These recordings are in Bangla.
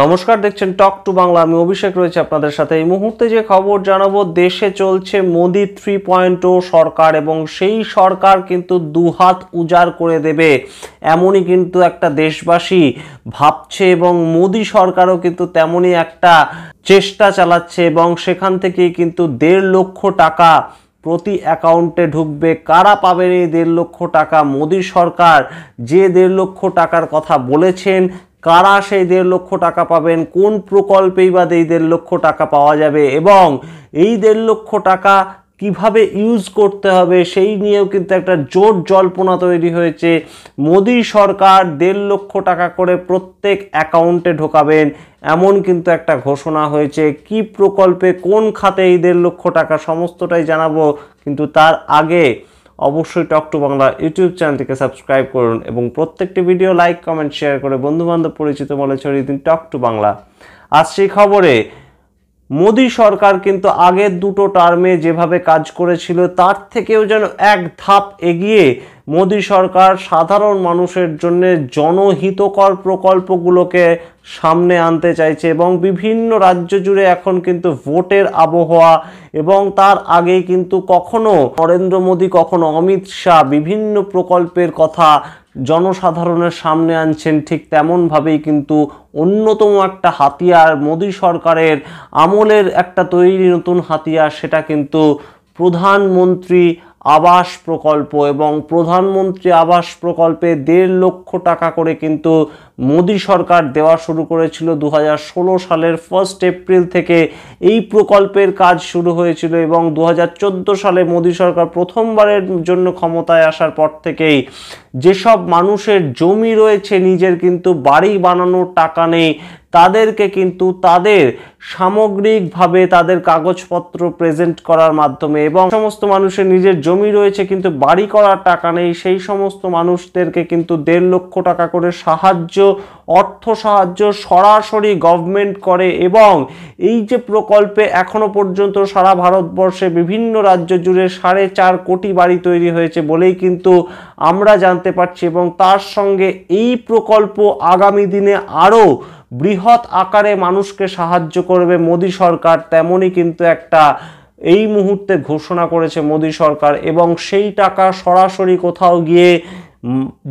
নমস্কার, দেখছেন টক টু বাংলা। আমি অভিষেক রয়েছে আপনাদের সাথে। এই মুহূর্তে যে খবর জানাবো, দেশে চলছে মোদি 3.0 সরকার এবং সেই সরকার কিন্তু দুহাত উজাড় করে দেবে এমনই কিন্তু একটা দেশবাসী ভাবছে এবং মোদি সরকারও কিন্তু তেমনই একটা চেষ্টা চালাচ্ছে এবং সেখান থেকেই কিন্তু 1.5 লক্ষ টাকা প্রতি অ্যাকাউন্টে ঢুকবে। কারা পাবেন এই 1.5 লক্ষ টাকা? মোদি সরকার যে 1.5 লক্ষ টাকার কথা বলেছেন, কারা সেই 1.5 লক্ষ টাকা পাবেন, কোন প্রকল্পেই বা এই 1.5 লক্ষ টাকা পাওয়া যাবে এবং এই 1.5 লক্ষ টাকা কিভাবে ইউজ করতে হবে সেই নিয়েও কিন্তু একটা জোর জল্পনা তৈরি হয়েছে। মোদি সরকার 1.5 লক্ষ টাকা করে প্রত্যেক অ্যাকাউন্টে ঢোকাবেন এমন কিন্তু একটা ঘোষণা হয়েছে। কি প্রকল্পে, কোন খাতে এই 1.5 লক্ষ টাকা, সমস্তটাই জানাবো। কিন্তু তার আগে অবশ্যই টক টু বাংলা ইউটিউব চ্যানেলটিকে সাবস্ক্রাইব করুন এবং প্রত্যেকটি ভিডিও লাইক, কমেন্ট, শেয়ার করে বন্ধুবান্ধব, পরিচিত মনে ছড়িয়ে দিন টক টু বাংলা। আজ সেই খবরে, মোদি সরকার কিন্তু আগের দুটো টার্মে যেভাবে কাজ করেছিল তার থেকেও যেন এক ধাপ এগিয়ে মোদি সরকার সাধারণ মানুষের জন্য জনহিতকর প্রকল্পগুলোকে সামনে আনতে চাইছে এবং বিভিন্ন রাজ্য জুড়ে এখন কিন্তু ভোটের আবহাওয়া এবং তার আগেই কিন্তু কখনো নরেন্দ্র মোদি, কখনো অমিত শাহ বিভিন্ন প্রকল্পের কথা জনসাধারণের সামনে আনছেন। ঠিক তেমনভাবেই কিন্তু অন্যতম একটা হাতিয়ার, মোদি সরকারের আমলের একটা তৈরি নতুন হাতিয়ার, সেটা কিন্তু প্রধানমন্ত্রী আবাস প্রকল্প এবং প্রধানমন্ত্রী আবাস প্রকল্পে 1.5 লক্ষ টাকা করে কিন্তু মোদি সরকার দেওয়া শুরু করেছিল 2016 সালের 1 এপ্রিল থেকে এই প্রকল্পের কাজ শুরু হয়েছিল এবং 2014 সালে মোদি সরকার প্রথমবারের জন্য ক্ষমতায় আসার পর থেকেই যেসব মানুষের জমি রয়েছে, নিজের কিন্তু বাড়ি বানানোর টাকা নেই, তাদেরকে কিন্তু তাদের সামগ্রিকভাবে তাদের কাগজপত্র প্রেজেন্ট করার মাধ্যমে এবং সমস্ত মানুষের নিজের জমি রয়েছে কিন্তু বাড়ি করার টাকা নেই, সেই সমস্ত মানুষদেরকে কিন্তু 1.5 লক্ষ টাকা করে সাহায্য, অর্থ সাহায্য সরাসরি গভর্নমেন্ট করে। এবং এই যে প্রকল্পে এখনো পর্যন্ত সারা ভারতবর্ষে বিভিন্ন রাজ্য জুড়ে 4.5 কোটি বাড়ি তৈরি হয়েছে বলেই কিন্তু আমরা জানতে পারছি এবং তার সঙ্গে এই প্রকল্প আগামী দিনে আরও বৃহৎ আকারে মানুষকে সাহায্য করবে মোদি সরকার, তেমনই কিন্তু একটা এই মুহূর্তে ঘোষণা করেছে মোদি সরকার। এবং সেই টাকা সরাসরি কোথাও গিয়ে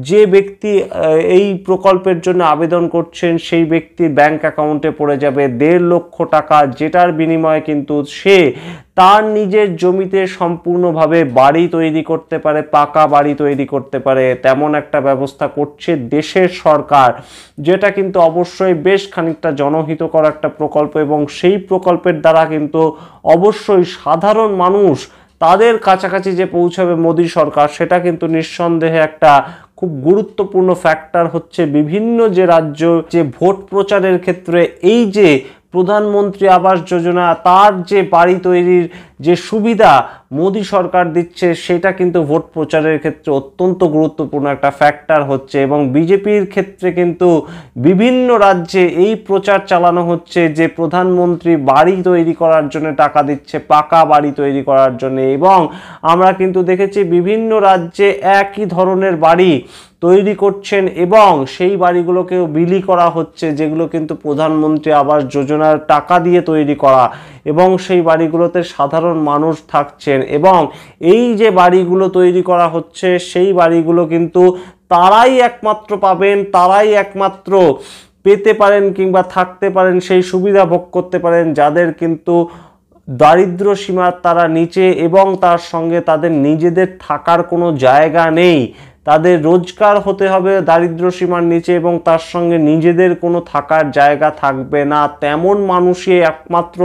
যে ব্যক্তি এই প্রকল্পের জন্য আবেদন করছেন সেই ব্যক্তির ব্যাংক অ্যাকাউন্টে পড়ে যাবে 1.5 লক্ষ টাকা, যেটার বিনিময়ে কিন্তু সে তার নিজের জমিতে সম্পূর্ণভাবে বাড়ি তৈরি করতে পারে, পাকা বাড়ি তৈরি করতে পারে। তেমন একটা ব্যবস্থা করছে দেশের সরকার, যেটা কিন্তু অবশ্যই বেশ খানিকটা জনহিতকর একটা প্রকল্প এবং সেই প্রকল্পের দ্বারা কিন্তু অবশ্যই সাধারণ মানুষ তাদের কাছাকাছি যে পৌঁছাবে মোদি সরকার, সেটা কিন্তু নিঃসন্দেহে একটা খুব গুরুত্বপূর্ণ ফ্যাক্টর হচ্ছে। বিভিন্ন যে রাজ্য যে ভোট প্রচারের ক্ষেত্রে এই যে প্রধানমন্ত্রী আবাস যোজনা, তার যে বাড়ি তৈরির যে সুবিধা মোদি সরকার দিচ্ছে, সেটা কিন্তু ভোট প্রচারের ক্ষেত্রে অত্যন্ত গুরুত্বপূর্ণ একটা ফ্যাক্টর হচ্ছে। এবং বিজেপির ক্ষেত্রে কিন্তু বিভিন্ন রাজ্যে এই প্রচার চালানো হচ্ছে যে প্রধানমন্ত্রী বাড়ি তৈরি করার জন্য টাকা দিচ্ছে, পাকা বাড়ি তৈরি করার জন্য। এবং আমরা কিন্তু দেখেছি বিভিন্ন রাজ্যে একই ধরনের বাড়ি তৈরি করছেন এবং সেই বাড়িগুলোকেও বিলি করা হচ্ছে, যেগুলো কিন্তু প্রধানমন্ত্রী আবাস যোজনার টাকা দিয়ে তৈরি করা এবং সেই বাড়িগুলোতে সাধারণ মানুষ থাকছেন। এবং এই যে বাড়িগুলো তৈরি করা হচ্ছে সেই বাড়িগুলো কিন্তু তারাই একমাত্র পাবেন, তারাই একমাত্র পেতে পারেন কিংবা থাকতে পারেন, সেই সুবিধা ভোগ করতে পারেন যাদের কিন্তু দারিদ্র সীমার তারা নিচে এবং তার সঙ্গে তাদের নিজেদের থাকার কোনো জায়গা নেই, তাদের রোজগার হতে হবে দারিদ্র সীমার নিচে এবং তার সঙ্গে নিজেদের কোনো থাকার জায়গা থাকবে না। তেমন মানুষই একমাত্র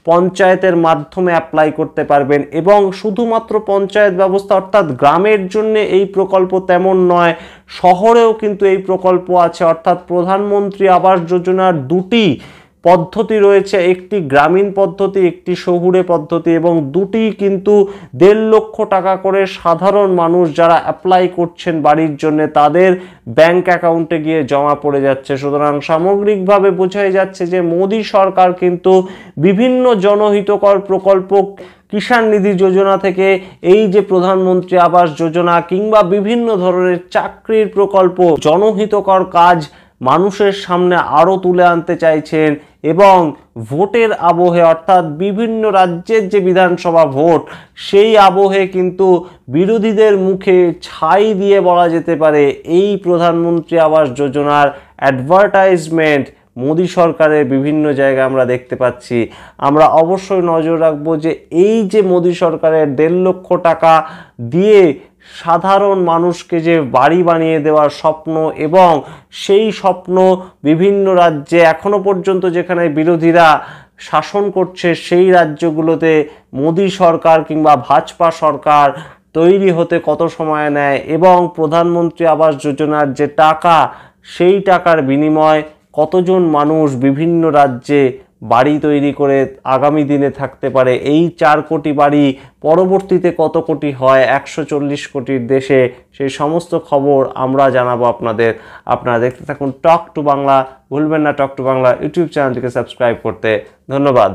পঞ্চায়েতের মাধ্যমে অ্যাপ্লাই করতে পারবেন এবং শুধুমাত্র পঞ্চায়েত ব্যবস্থা অর্থাৎ গ্রামের জন্য এই প্রকল্প তেমন নয়, শহরেও কিন্তু এই প্রকল্প আছে। অর্থাৎ প্রধানমন্ত্রী আবাস যোজনার দুটি পদ্ধতি রয়েছে, একটি গ্রামীণ পদ্ধতি, একটি শহুরে পদ্ধতি এবং দুটি কিন্তু 1.5 লক্ষ টাকা করে সাধারণ মানুষ যারা অ্যাপ্লাই করছেন বাড়ির জন্য তাদের ব্যাংক অ্যাকাউন্টে গিয়ে জমা পড়ে যাচ্ছে। সুতরাং সামগ্রিকভাবে বোঝাই যাচ্ছে যে মোদি সরকার কিন্তু বিভিন্ন জনহিতকর প্রকল্প, কিষাণ নিধি যোজনা থেকে এই যে প্রধানমন্ত্রী আবাস যোজনা কিংবা বিভিন্ন ধরনের চাকরির প্রকল্প, জনহিতকর কাজ মানুষের সামনে আরও তুলে আনতে চাইছেন এবং ভোটের আবহে অর্থাৎ বিভিন্ন রাজ্যের যে বিধানসভা ভোট সেই আবহে কিন্তু বিরোধীদের মুখে ছাই দিয়ে বলা যেতে পারে এই প্রধানমন্ত্রী আবাস যোজনার অ্যাডভার্টাইজমেন্ট মোদী সরকারের বিভিন্ন জায়গায় আমরা দেখতে পাচ্ছি। আমরা অবশ্যই নজর রাখবো যে এই যে মোদী সরকারের 1.5 লক্ষ টাকা দিয়ে সাধারণ মানুষকে যে বাড়ি বানিয়ে দেওয়ার স্বপ্ন এবং সেই স্বপ্ন বিভিন্ন রাজ্যে এখনো পর্যন্ত যেখানে বিরোধীরা শাসন করছে সেই রাজ্যগুলোতে মোদী সরকার কিংবা ভাজপা সরকার তৈরি হতে কত সময় নেয় এবং প্রধানমন্ত্রী আবাস যোজনার যে টাকা সেই টাকার বিনিময় কতজন মানুষ বিভিন্ন রাজ্যে বাড়ি তৈরি করে আগামী দিনে থাকতে পারে। এই 4 কোটি বাড়ি পরবর্তীতে কত কোটি হয় 140 কোটির দেশে, সেই সমস্ত খবর আমরা জানাবো আপনাদের। আপনারা দেখতে থাকুন টক টু বাংলা। ভুলবেন না টক টু বাংলা ইউটিউব চ্যানেলটিকে সাবস্ক্রাইব করতে। ধন্যবাদ।